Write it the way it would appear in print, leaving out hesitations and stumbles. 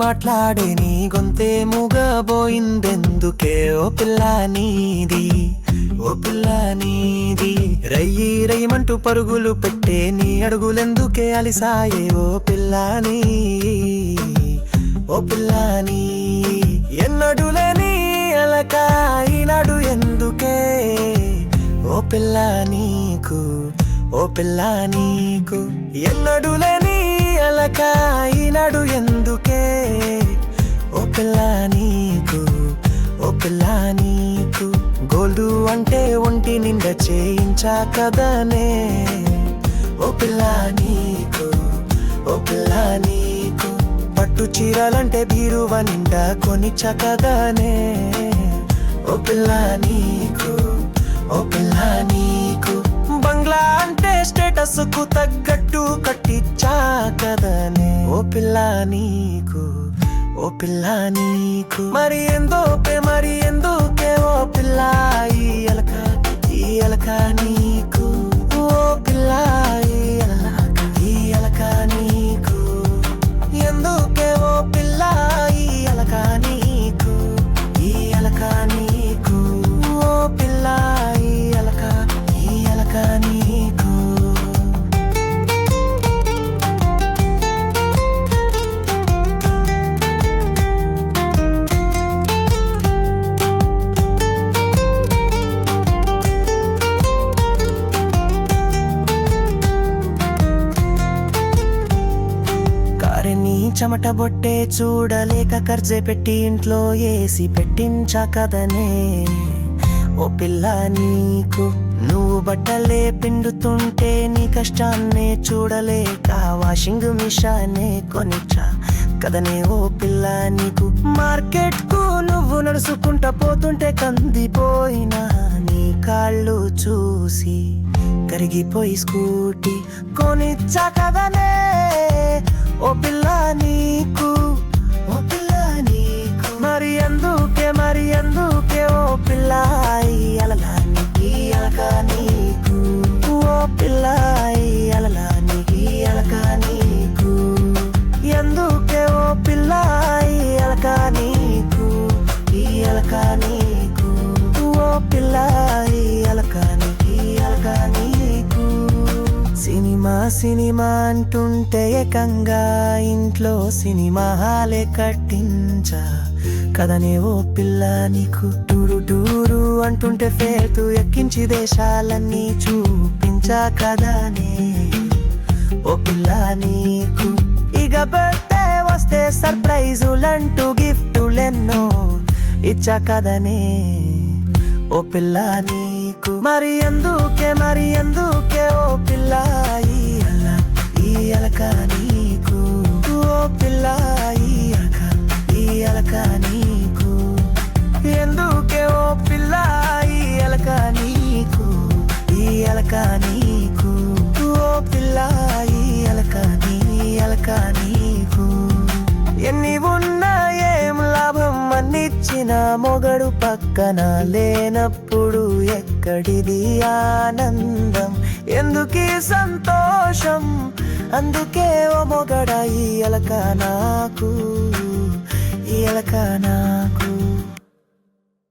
మాట్లాడే నీ గొంతే మూగబోయిందెందుకే ఓ పిల్ల నీది, ఓ పిల్ల నీది. రయ్యి రయ్యమంటూ పరుగులు పెట్టే నీ అడుగులెందుకే అలిసాయే ఓ పిల్ల నీ, ఓ పిల్ల నీ. ఎన్నడులేని అలక ఈనాడు ఎందుకే ఓ పిల్ల నీకు, ఓ పిల్ల నీకు. ఎన్నడులేని అలక ఈనాడు ఎందుకే ఓ పిల్ల నీకు, ఓ పిల్ల నీకు. గోల్డు అంటే ఒంటి నిండా చేయించా కదనే ఓ పిల్ల నీకు, ఓ పిల్ల నీకు. పట్టు చీరలంటే బీరువ నిండా కొనిచ్చా కదనే ఓ పిల్ల నీకు, ఓ పిల్ల నీకు. బంగ్లా అంటే స్టేటస్ కు తగ్గట్టు కట్టిచ్చా కదనే ఓ పిల్ల నీకు, ఓ పిల్ల నీకు. మరి ఎందుకే ఓ పిల్ల ఈ అలక, ఈ అలక నీకు ఓ పిల్ల ఈ అలక, ఈ అలక నీకు. ఎందుకే ఓ పిల్ల ఈ అలక నీకు, ఈ అలక నీకు ఓ పిల్ల ఈ అలక, ఈ అలక నీకు. చెమట బొట్టే చూడలేక కర్జే పెట్టి ఇంట్లో ఏసి పెట్టించా కదనే ఓ పిల్ల నీకు. నువ్వు బట్టలే పిండుతుంటే నీ కష్టాన్నే చూడలేక వాషింగ్ మిషానే కొనిచ్చా కదనే ఓ పిల్ల నీకు. మార్కెట్ కు నువ్వు నడుచుకుంటా పోతుంటే కందిపోయినా నీ కాళ్ళు చూసి కరిగిపోయి స్కూటీ కొనిచ్చా కదనే ఓ పిల్ల నీకు, ఓ పిల్ల నీకు. మరి ఎందుకే ఓ పిల్ల ఈ అలల ఈ అలక నీకు, ఓ పిల్ల ఈ అలల ఈ అలక నీకు. ఎందుకే ఓ పిల్ల ఈ అలక నీకు, ఈ అలక నీకు, ఓ పిల్ల ఈ అలక ఈ అలక నీకు. సినిమా అంటుంటే ఏకంగా ఇంట్లో సినిమా హాలే కట్టించా కదనే ఓ పిల్ల నీకు. టూరు అంటుంటే ఫేర్తూ ఎక్కించి దేశాలన్నీ చూపించా కదనే ఓ పిల్ల నీకు. ఇక బర్త్డే వస్తే సర్ప్రైజులంటూ గిఫ్టులెన్నో ఇచ్చా కదనే ఓ పిల్ల నీకు. మరి ఎందుకే ఓ పిల్ల ఈ అలక నీకు, ఓ పిల్ల ఈ అలక నీకు. ఎందుకే ఓ పిల్ల ఈ అలక నీకు, ఈ అలక నీకు, ఓ పిల్ల ఈ అలక నీకు. ఎన్ని ఉన్నా ఏం లాభం అన్నిచ్చిన మొగడు పక్కన లేనప్పుడు ఎక్కడిది ఆనందం, ఎందుకీ సంతోషం. అందుకే ఓ మొగడ ఈ అలక నాకు, ఈ అలక నాకు.